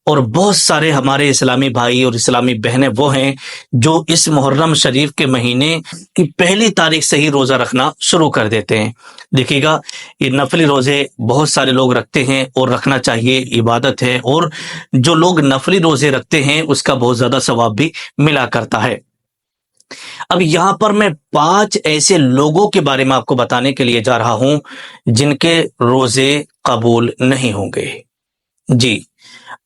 اور بہت سارے ہمارے اسلامی بھائی اور اسلامی بہنیں وہ ہیں جو اس محرم شریف کے مہینے کی پہلی تاریخ سے ہی روزہ رکھنا شروع کر دیتے ہیں۔ دیکھیے گا، یہ نفلی روزے بہت سارے لوگ رکھتے ہیں اور رکھنا چاہیے، عبادت ہے، اور جو لوگ نفلی روزے رکھتے ہیں اس کا بہت زیادہ ثواب بھی ملا کرتا ہے۔ اب یہاں پر میں 5 ایسے لوگوں کے بارے میں آپ کو بتانے کے لیے جا رہا ہوں جن کے روزے قبول نہیں ہوں گے۔ جی،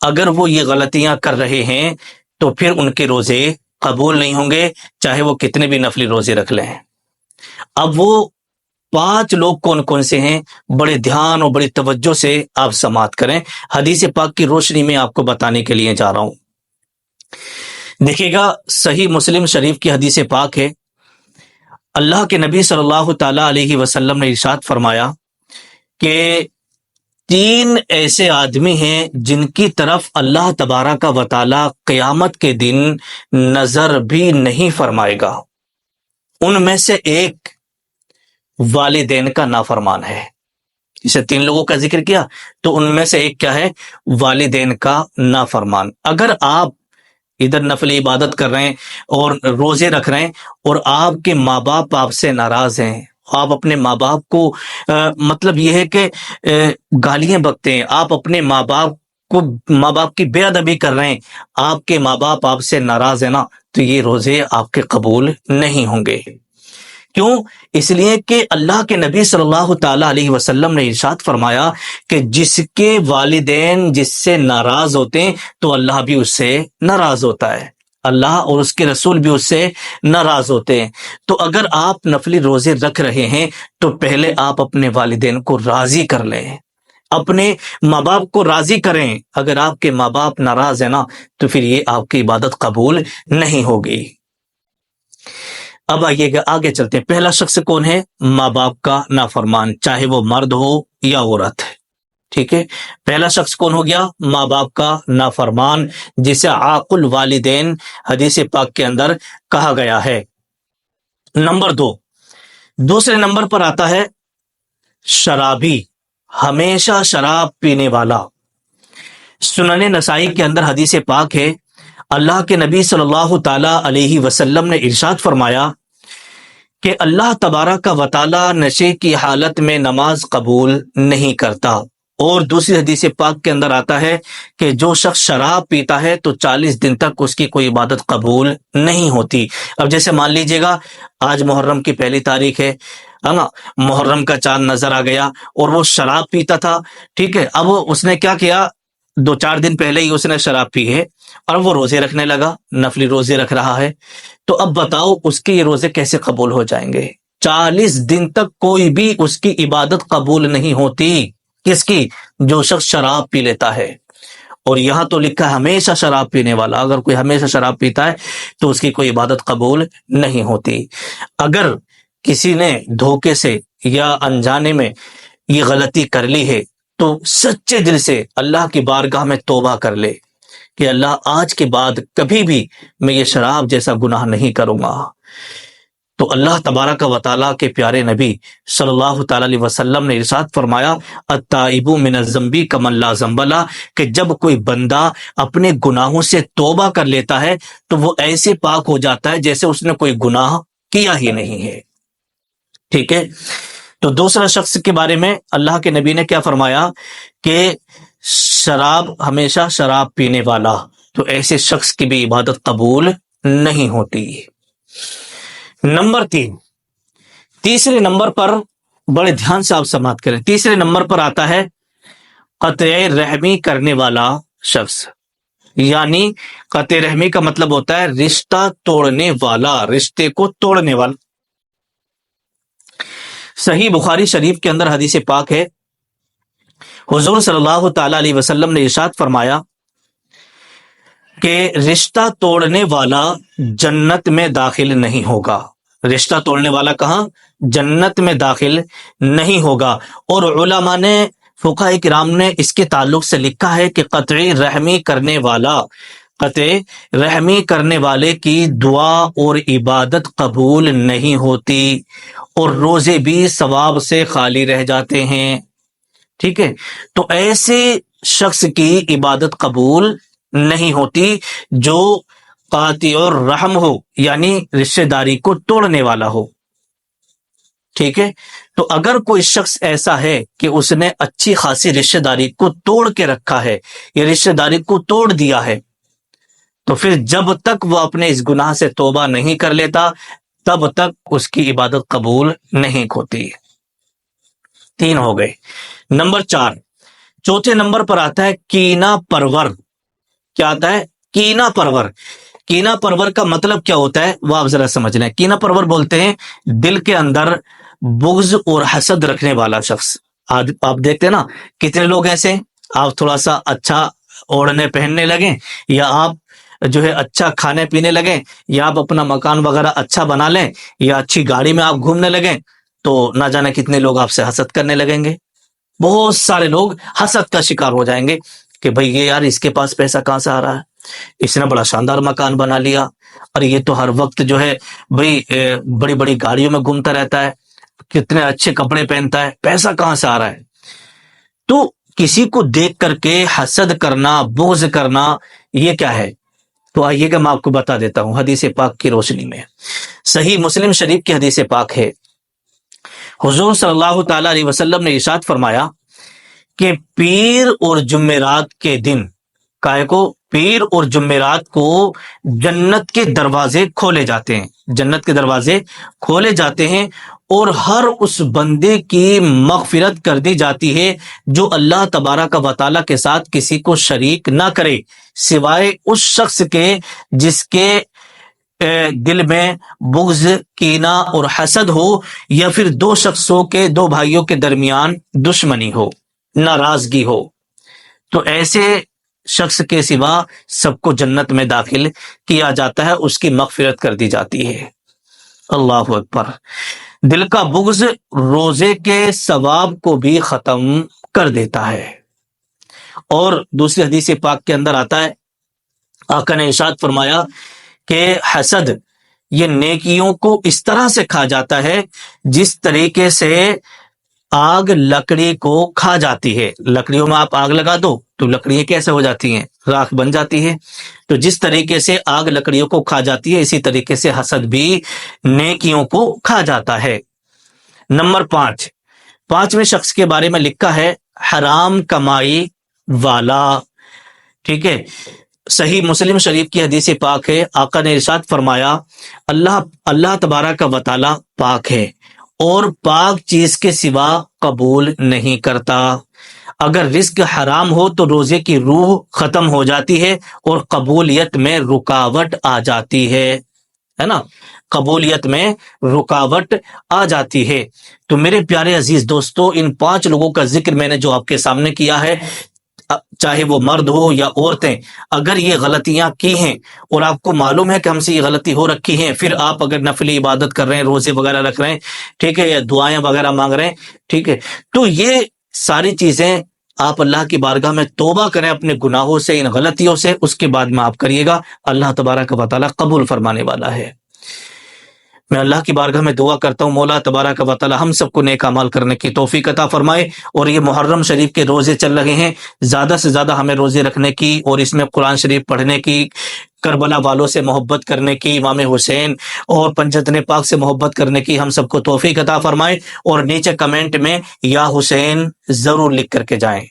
اگر وہ یہ غلطیاں کر رہے ہیں تو پھر ان کے روزے قبول نہیں ہوں گے، چاہے وہ کتنے بھی نفلی روزے رکھ لیں۔ اب وہ 5 لوگ کون کون سے ہیں، بڑے دھیان اور بڑی توجہ سے آپ سماعت کریں، حدیث پاک کی روشنی میں آپ کو بتانے کے لیے جا رہا ہوں۔ دیکھیے گا، صحیح مسلم شریف کی حدیث پاک ہے، اللہ کے نبی صلی اللہ تعالی علیہ وسلم نے ارشاد فرمایا کہ 3 ایسے آدمی ہیں جن کی طرف اللہ تبارک و تعالی قیامت کے دن نظر بھی نہیں فرمائے گا۔ ان میں سے ایک والدین کا نافرمان ہے۔ اسے 3 لوگوں کا ذکر کیا تو ان میں سے ایک کیا ہے؟ والدین کا نافرمان۔ اگر آپ ادھر نفل عبادت کر رہے ہیں اور روزے رکھ رہے ہیں اور آپ کے ماں باپ آپ سے ناراض ہیں، آپ اپنے ماں باپ کو مطلب یہ ہے کہ گالیاں بکتے ہیں، آپ اپنے ماں باپ کی بے ادبی کر رہے ہیں، آپ کے ماں باپ آپ سے ناراض ہیں نا، تو یہ روزے آپ کے قبول نہیں ہوں گے۔ کیوں؟ اس لیے کہ اللہ کے نبی صلی اللہ تعالی علیہ وسلم نے ارشاد فرمایا کہ جس کے والدین جس سے ناراض ہوتے ہیں تو اللہ بھی اس سے ناراض ہوتا ہے، اللہ اور اس کے رسول بھی اس سے ناراض ہوتے ہیں۔ تو اگر آپ نفلی روزے رکھ رہے ہیں تو پہلے آپ اپنے والدین کو راضی کر لیں، اپنے ماں باپ کو راضی کریں۔ اگر آپ کے ماں باپ ناراض ہیں نا تو پھر یہ آپ کی عبادت قبول نہیں ہوگی۔ اب آئیے گا، آگے چلتے ہیں۔ پہلا شخص کون ہے؟ ماں باپ کا نافرمان، چاہے وہ مرد ہو یا عورت، ٹھیک ہے۔ پہلا شخص کون ہو گیا؟ ماں باپ کا نافرمان، جسے عاق الوالدین حدیث پاک کے اندر کہا گیا ہے۔ نمبر 2، دوسرے نمبر پر آتا ہے شرابی، ہمیشہ شراب پینے والا۔ سنن نسائی کے اندر حدیث پاک ہے، اللہ کے نبی صلی اللہ تعالی علیہ وسلم نے ارشاد فرمایا کہ اللہ تبارک و تعالی نشے کی حالت میں نماز قبول نہیں کرتا۔ اور دوسری حدیث پاک کے اندر آتا ہے کہ جو شخص شراب پیتا ہے تو 40 دن تک اس کی کوئی عبادت قبول نہیں ہوتی۔ اب جیسے مان لیجئے گا، آج محرم کی پہلی تاریخ ہے نا، محرم کا چاند نظر آ گیا اور وہ شراب پیتا تھا، ٹھیک ہے۔ اب اس نے کیا کیا، 2-4 دن پہلے ہی اس نے شراب پی ہے اور وہ روزے رکھنے لگا، نفلی روزے رکھ رہا ہے، تو اب بتاؤ اس کے یہ روزے کیسے قبول ہو جائیں گے؟ 40 دن تک کوئی بھی اس کی عبادت قبول نہیں ہوتی۔ کس کی؟ جو شخص شراب پی لیتا ہے۔ اور یہاں تو لکھا ہے ہمیشہ شراب پینے والا، اگر کوئی ہمیشہ شراب پیتا ہے تو اس کی کوئی عبادت قبول نہیں ہوتی۔ اگر کسی نے دھوکے سے یا انجانے میں یہ غلطی کر لی ہے تو سچے دل سے اللہ کی بارگاہ میں توبہ کر لے کہ اللہ آج کے بعد کبھی بھی میں یہ شراب جیسا گناہ نہیں کروں گا۔ تو اللہ تبارک و تعالیٰ کے پیارے نبی صلی اللہ تعالی علیہ وسلم نے ارشاد فرمایا، التائب من الذنب کمن لا ذنب لہ، کہ جب کوئی بندہ اپنے گناہوں سے توبہ کر لیتا ہے تو وہ ایسے پاک ہو جاتا ہے جیسے اس نے کوئی گناہ کیا ہی نہیں ہے، ٹھیک ہے۔ تو دوسرا شخص کے بارے میں اللہ کے نبی نے کیا فرمایا کہ شراب، ہمیشہ شراب پینے والا، تو ایسے شخص کی بھی عبادت قبول نہیں ہوتی۔ نمبر 3، تیسرے نمبر پر بڑے دھیان سے آپ سماعت کریں، تیسرے نمبر پر آتا ہے قطع رحمی کرنے والا شخص۔ یعنی قطع رحمی کا مطلب ہوتا ہے رشتہ توڑنے والا، رشتے کو توڑنے والا۔ صحیح بخاری شریف کے اندر حدیث پاک ہے، حضور صلی اللہ تعالی علیہ وسلم نے ارشاد فرمایا کہ رشتہ توڑنے والا جنت میں داخل نہیں ہوگا۔ رشتہ توڑنے والا کہاں؟ جنت میں داخل نہیں ہوگا۔ اور علماء نے، فقہاء کرام نے اس کے تعلق سے لکھا ہے کہ قطع رحمی کرنے والا، قطع رحمی کرنے والے کی دعا اور عبادت قبول نہیں ہوتی اور روزے بھی ثواب سے خالی رہ جاتے ہیں، ٹھیک ہے۔ تو ایسے شخص کی عبادت قبول نہیں ہوتی جو قاطع الرحم ہو، یعنی رشتہ داری کو توڑنے والا ہو۔ ٹھیک ہے، تو اگر کوئی شخص ایسا ہے کہ اس نے اچھی خاصی رشتہ داری کو توڑ کے رکھا ہے یا رشتہ داری کو توڑ دیا ہے، تو پھر جب تک وہ اپنے اس گناہ سے توبہ نہیں کر لیتا تب تک اس کی عبادت قبول نہیں ہوتی۔ 3 ہو گئے۔ نمبر 4، چوتھے نمبر پر آتا ہے کینہ پرور۔ کیا آتا ہے؟ کینہ پرور۔ کینہ پرور کا مطلب کیا ہوتا ہے وہ آپ ذرا سمجھ لیں۔ کینہ پرور بولتے ہیں دل کے اندر بغض اور حسد رکھنے والا شخص۔ آج آپ دیکھتے ہیں نا کتنے لوگ ایسے ہیں، آپ تھوڑا سا اچھا اوڑھنے پہننے لگیں یا آپ جو ہے اچھا کھانے پینے لگیں یا آپ اپنا مکان وغیرہ اچھا بنا لیں یا اچھی گاڑی میں آپ گھومنے لگیں تو نہ جانے کتنے لوگ آپ سے حسد کرنے لگیں گے۔ بہت سارے لوگ حسد کا شکار ہو جائیں گے کہ بھئی یہ یار اس کے پاس پیسہ کہاں سے آ رہا ہے، اس نے بڑا شاندار مکان بنا لیا، اور یہ تو ہر وقت جو ہے بھئی بڑی بڑی گاڑیوں میں گھومتا رہتا ہے، کتنے اچھے کپڑے پہنتا ہے، پیسہ کہاں سے آ رہا ہے۔ تو کسی کو دیکھ کر کے حسد کرنا، بغض کرنا، یہ کیا ہے؟ تو آئیے گا میں آپ کو بتا دیتا ہوں حدیث پاک کی روشنی میں۔ صحیح مسلم شریف کی حدیث پاک ہے، حضور صلی اللہ تعالی علیہ وسلم نے ارشاد فرمایا کہ پیر اور جمعرات کے دن کائے کو پیر اور جمعرات کو جنت کے دروازے کھولے جاتے ہیں، جنت کے دروازے کھولے جاتے ہیں اور ہر اس بندے کی مغفرت کر دی جاتی ہے جو اللہ تبارک و تعالیٰ کے ساتھ کسی کو شریک نہ کرے سوائے اس شخص کے جس کے دل میں بغض، کینہ اور حسد ہو، یا پھر دو شخصوں کے، دو بھائیوں کے درمیان دشمنی ہو، ناراضگی ہو، تو ایسے شخص کے سوا سب کو جنت میں داخل کیا جاتا ہے، اس کی مغفرت کر دی جاتی ہے۔ اللہ اکبر۔ دل کا بغض روزے کے ثواب کو بھی ختم کر دیتا ہے۔ اور دوسری حدیث پاک کے اندر آتا ہے، آقا نے ارشاد فرمایا کہ حسد یہ نیکیوں کو اس طرح سے کھا جاتا ہے جس طریقے سے آگ لکڑی کو کھا جاتی ہے۔ لکڑیوں میں آپ آگ لگا دو تو لکڑیاں کیسے ہو جاتی ہیں؟ راکھ بن جاتی ہے۔ تو جس طریقے سے آگ لکڑیوں کو کھا جاتی ہے اسی طریقے سے حسد بھی نیکیوں کو کھا جاتا ہے۔ نمبر 5، پانچویں شخص کے بارے میں لکھا ہے حرام کمائی والا۔ ٹھیک ہے، صحیح مسلم شریف کی حدیث پاک ہے، آقا نے ارشاد فرمایا اللہ تبارک و تعالی پاک ہے اور پاک چیز کے سوا قبول نہیں کرتا۔ اگر رزق حرام ہو تو روزے کی روح ختم ہو جاتی ہے اور قبولیت میں رکاوٹ آ جاتی ہے نا، قبولیت میں رکاوٹ آ جاتی ہے۔ تو میرے پیارے عزیز دوستو، ان 5 لوگوں کا ذکر میں نے جو آپ کے سامنے کیا ہے، چاہے وہ مرد ہو یا عورتیں، اگر یہ غلطیاں کی ہیں اور آپ کو معلوم ہے کہ ہم سے یہ غلطی ہو رکھی ہیں، پھر آپ اگر نفلی عبادت کر رہے ہیں، روزے وغیرہ رکھ رہے ہیں، ٹھیک ہے، یا دعائیں وغیرہ مانگ رہے ہیں، ٹھیک ہے، تو یہ ساری چیزیں آپ اللہ کی بارگاہ میں توبہ کریں اپنے گناہوں سے، ان غلطیوں سے، اس کے بعد میں آپ کریے گا، اللہ تبارک و تعالیٰ قبول فرمانے والا ہے۔ میں اللہ کی بارگاہ میں دعا کرتا ہوں مولا تبارک و تعالی ہم سب کو نیک اعمال کرنے کی توفیق عطا فرمائے، اور یہ محرم شریف کے روزے چل رہے ہیں، زیادہ سے زیادہ ہمیں روزے رکھنے کی اور اس میں قرآن شریف پڑھنے کی، کربلا والوں سے محبت کرنے کی، امام حسین اور پنجتن پاک سے محبت کرنے کی ہم سب کو توفیق عطا فرمائے، اور نیچے کمنٹ میں یا حسین ضرور لکھ کر کے جائیں۔